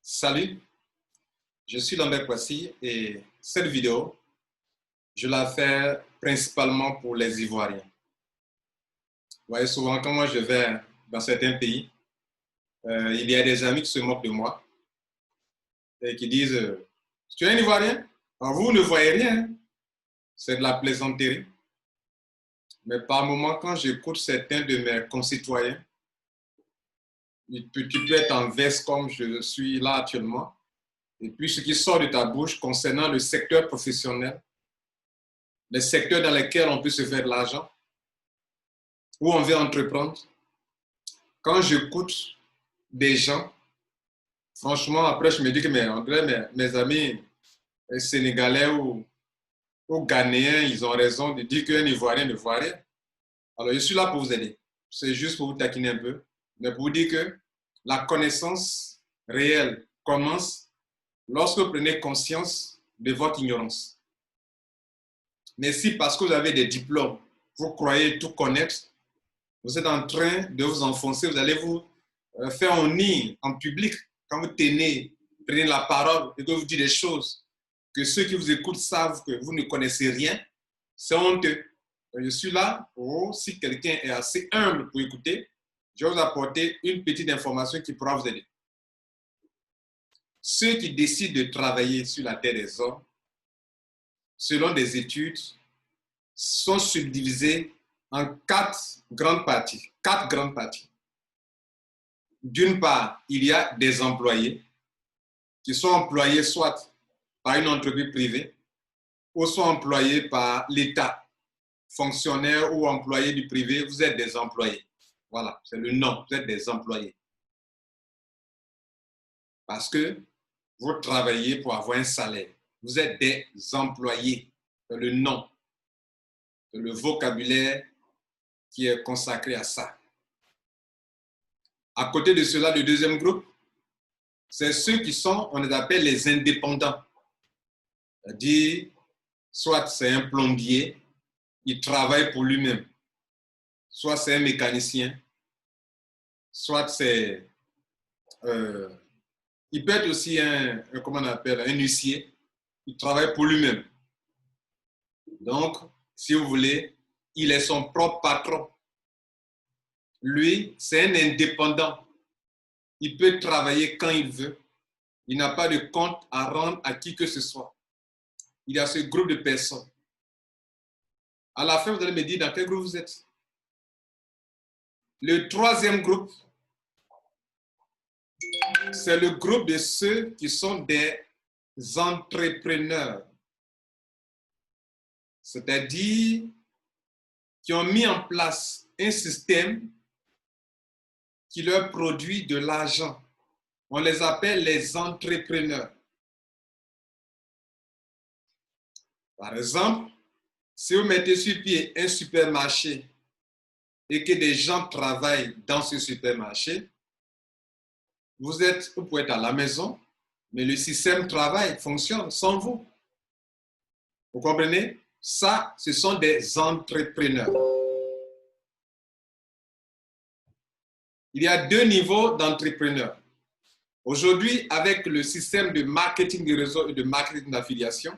Salut, je suis Lambert Kwasi et cette vidéo, je la fais principalement pour les Ivoiriens. Vous voyez, souvent quand moi je vais dans certains pays, il y a des amis qui se moquent de moi et qui disent « Tu es un Ivoirien? Alors, vous ne voyez rien, c'est de la plaisanterie. » Mais par moments, quand j'écoute certains de mes concitoyens, tu peux être en veste comme je suis là actuellement, et puis ce qui sort de ta bouche concernant le secteur professionnel, les secteurs dans lesquels on peut se faire de l'argent, où on veut entreprendre. Quand j'écoute des gens, franchement, après, je me dis que mes amis sénégalais ou ghanéens, ils ont raison de dire qu'un Ivoirien ne voit rien. Alors, je suis là pour vous aider. C'est juste pour vous taquiner un peu, mais pour vous dire que la connaissance réelle commence lorsque vous prenez conscience de votre ignorance. Mais si parce que vous avez des diplômes, vous croyez tout connaître, vous êtes en train de vous enfoncer, vous allez vous faire un nid en public quand vous prenez la parole et que vous dites des choses que ceux qui vous écoutent savent que vous ne connaissez rien, c'est honteux. Je suis là pour, si quelqu'un est assez humble pour écouter, je vais vous apporter une petite information qui pourra vous aider. Ceux qui décident de travailler sur la terre des hommes, selon des études, sont subdivisés en quatre grandes parties. D'une part, il y a des employés qui sont employés soit par une entreprise privée ou soit employés par l'État. Fonctionnaires ou employés du privé, vous êtes des employés. Voilà, c'est le nom, vous êtes des employés. Parce que vous travaillez pour avoir un salaire. Vous êtes des employés. C'est le nom, c'est le vocabulaire qui est consacré à ça. À côté de cela, le deuxième groupe, c'est ceux qui sont, on les appelle les indépendants. C'est-à-dire, soit c'est un plombier, il travaille pour lui-même. Soit c'est un mécanicien, soit c'est... il peut être aussi comment on appelle, un huissier, il travaille pour lui-même. Donc, si vous voulez, il est son propre patron. Lui, c'est un indépendant. Il peut travailler quand il veut. Il n'a pas de compte à rendre à qui que ce soit. Il y a ce groupe de personnes. À la fin, vous allez me dire dans quel groupe vous êtes. Le troisième groupe, c'est le groupe de ceux qui sont des entrepreneurs. C'est-à-dire qui ont mis en place un système qui leur produit de l'argent. On les appelle les entrepreneurs. Par exemple, si vous mettez sur pied un supermarché et que des gens travaillent dans ce supermarché, vous pouvez être à la maison, mais le système travaille, fonctionne sans vous. Vous comprenez? Ça, ce sont des entrepreneurs. Il y a deux niveaux d'entrepreneurs. Aujourd'hui, avec le système de marketing de réseau et de marketing d'affiliation,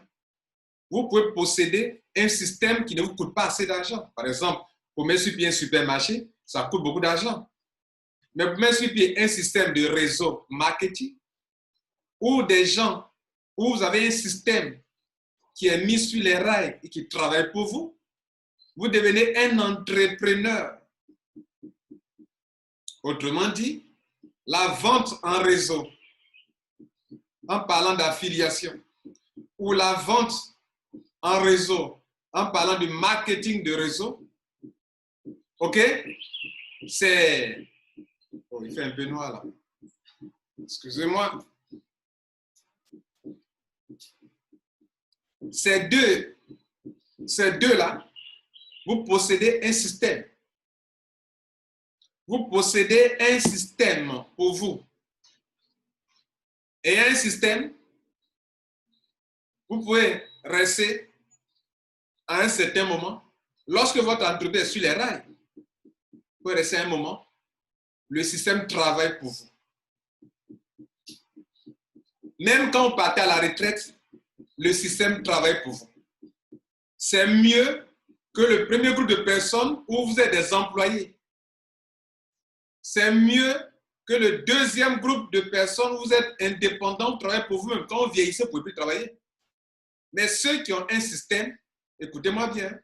vous pouvez posséder un système qui ne vous coûte pas assez d'argent. Par exemple, pour mettre sur pied un supermarché, ça coûte beaucoup d'argent. Mais pour mettre sur pied un système de réseau marketing, où des gens, où vous avez un système qui est mis sur les rails et qui travaille pour vous, vous devenez un entrepreneur. Autrement dit, la vente en réseau, en parlant d'affiliation, ou la vente en réseau, en parlant de marketing de réseau, ok? C'est... Oh, il fait un peu noir là. Excusez-moi. Ces deux-là, vous possédez un système. Vous possédez un système pour vous. Et un système, vous pouvez rester à un certain moment. Lorsque votre entreprise est sur les rails, vous pouvez rester un moment. Le système travaille pour vous. Même quand vous partez à la retraite, le système travaille pour vous. C'est mieux que le premier groupe de personnes où vous êtes des employés. C'est mieux que le deuxième groupe de personnes où vous êtes indépendants, vous travaillez pour vous-même. Quand vous vieillissez, vous ne pouvez plus travailler. Mais ceux qui ont un système, écoutez-moi bien,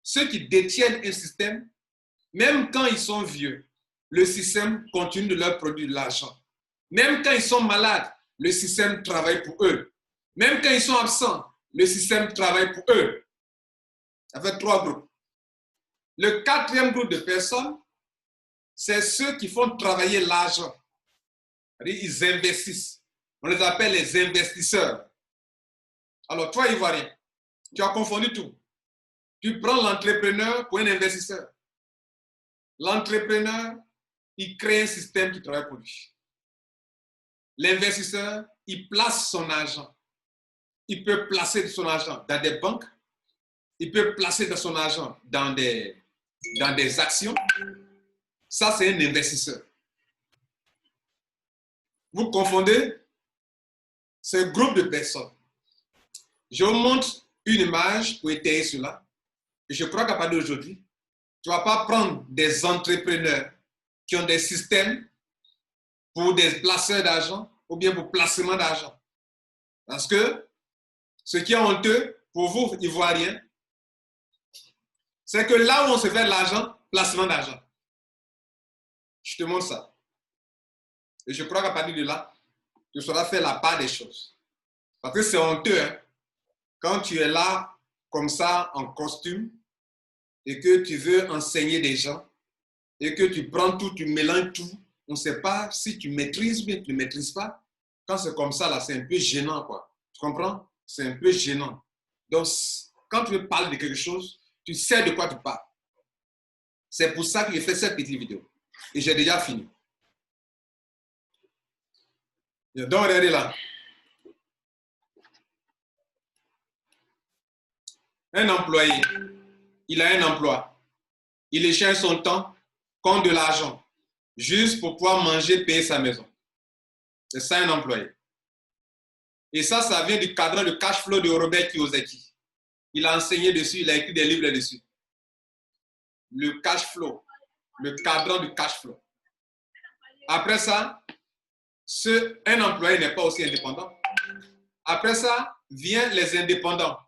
ceux qui détiennent un système, même quand ils sont vieux, le système continue de leur produire de l'argent. Même quand ils sont malades, le système travaille pour eux. Même quand ils sont absents, le système travaille pour eux. Ça fait 3 groupes. Le 4e groupe de personnes, c'est ceux qui font travailler l'argent. Ils investissent. On les appelle les investisseurs. Alors, toi, Ivoirien, tu as confondu tout. Tu prends l'entrepreneur pour un investisseur. L'entrepreneur, il crée un système qui travaille pour lui. L'investisseur, il place son argent. Il peut placer son argent dans des banques. Il peut placer son argent dans des actions. Ça, c'est un investisseur. Vous confondez ce groupe de personnes. Je vous montre une image pour étayer cela. Et je crois qu'à partir d'aujourd'hui, tu ne vas pas prendre des entrepreneurs qui ont des systèmes pour des placeurs d'argent ou bien pour placement d'argent. Parce que ce qui est honteux pour vous, Ivoiriens, c'est que là où on se fait de l'argent, placement d'argent. Je te montre ça. Et je crois qu'à partir de là, tu sauras faire la part des choses. Parce que c'est honteux, hein? Quand tu es là, comme ça, en costume, et que tu veux enseigner des gens, et que tu prends tout, tu mélanges tout, on ne sait pas si tu maîtrises ou bien tu ne maîtrises pas. Quand c'est comme ça, là, c'est un peu gênant, quoi. Tu comprends? C'est un peu gênant. Donc, quand tu veux parler de quelque chose, tu sais de quoi tu parles. C'est pour ça que j'ai fait cette petite vidéo. Et j'ai déjà fini. Donc, regardez là. Un employé, il a un emploi. Il échange son temps contre de l'argent, juste pour pouvoir manger, payer sa maison. C'est ça un employé. Et ça vient du cadran de cash flow de Robert Kiyosaki. Il a enseigné dessus, il a écrit des livres dessus. Le cash flow, le cadran du cash flow. Après ça, un employé n'est pas aussi indépendant. Après ça, viennent les indépendants.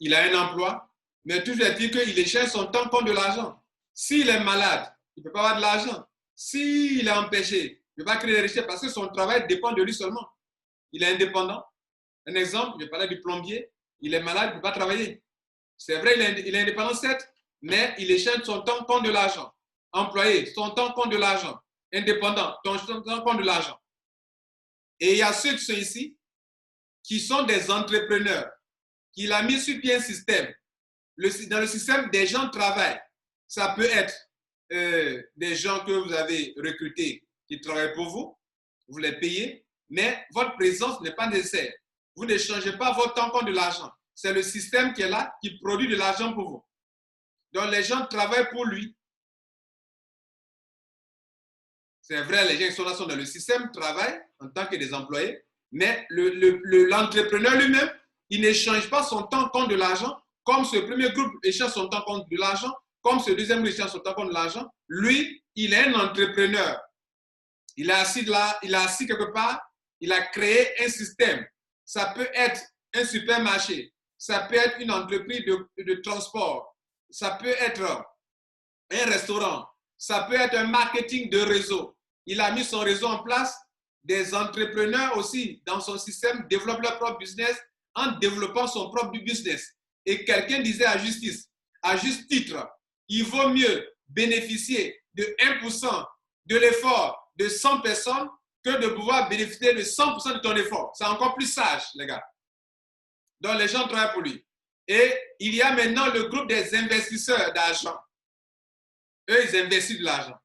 Il a un emploi, mais toujours dit qu'il échange son temps contre de l'argent. S'il est malade, il ne peut pas avoir de l'argent. S'il est empêché, il ne peut pas créer des richesses parce que son travail dépend de lui seulement. Il est indépendant. Un exemple, je parlais du plombier, il est malade, il ne peut pas travailler. C'est vrai, il est indépendant, certes, mais il échange son temps contre de l'argent. Employé, son temps contre de l'argent. Indépendant, son temps contre de l'argent. Et il y a ceux qui sont ici, qui sont des entrepreneurs. Il a mis sur pied un système. Dans le système, des gens travaillent. Ça peut être des gens que vous avez recrutés qui travaillent pour vous, vous les payez, mais votre présence n'est pas nécessaire. Vous ne changez pas votre temps contre de l'argent. C'est le système qui est là, qui produit de l'argent pour vous. Donc les gens travaillent pour lui. C'est vrai, les gens qui sont là sont dans le système, travaillent en tant que des employés, mais l'entrepreneur lui-même, il n'échange pas son temps contre de l'argent, comme ce premier groupe échange son temps contre de l'argent, comme ce deuxième groupe échange son temps contre de l'argent. Lui, il est un entrepreneur. Il est assis là, il est assis quelque part, il a créé un système. Ça peut être un supermarché, ça peut être une entreprise de transport, ça peut être un restaurant, ça peut être un marketing de réseau. Il a mis son réseau en place. Des entrepreneurs aussi, dans son système, développent leur propre business en développant son propre business. Et quelqu'un disait à juste titre, il vaut mieux bénéficier de 1% de l'effort de 100 personnes que de pouvoir bénéficier de 100% de ton effort. C'est encore plus sage, les gars. Donc, les gens travaillent pour lui. Et il y a maintenant le groupe des investisseurs d'argent. Eux, ils investissent de l'argent.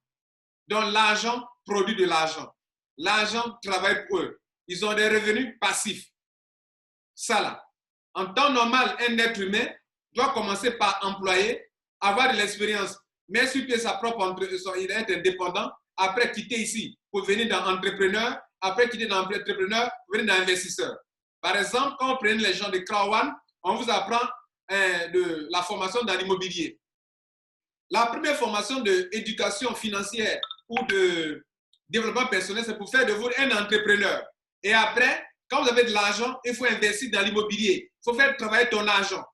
Donc, l'argent produit de l'argent. L'argent travaille pour eux. Ils ont des revenus passifs. Ça là. En temps normal, un être humain doit commencer par employer, avoir de l'expérience, mettre sur pied sa propre entreprise, il est indépendant, après quitter ici pour venir dans entrepreneur après quitter d'entrepreneur, venir d'investisseur. Par exemple, quand on prend les gens de Krawan, on vous apprend de la formation dans l'immobilier. La première formation d'éducation financière ou de développement personnel, c'est pour faire de vous un entrepreneur. Et après, quand vous avez de l'argent, il faut investir dans l'immobilier. Il faut faire travailler ton argent.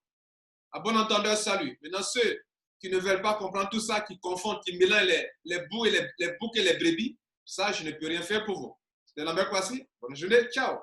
À bon entendeur, salut. Maintenant, ceux qui ne veulent pas comprendre tout ça, qui confondent, qui mélangent les boucs et les brebis, ça, je ne peux rien faire pour vous. C'était Lambert Kwasi. Bonne journée. Ciao.